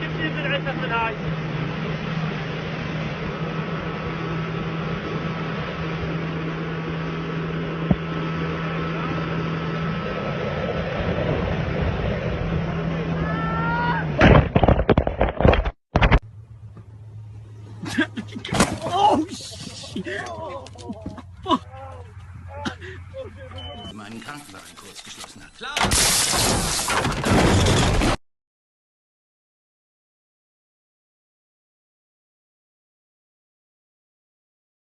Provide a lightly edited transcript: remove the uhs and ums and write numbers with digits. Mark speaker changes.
Speaker 1: كيف العتب من هاي؟
Speaker 2: Oh, shit.
Speaker 3: Meinen Krankenwagen kurz geschlossen hat. Klar!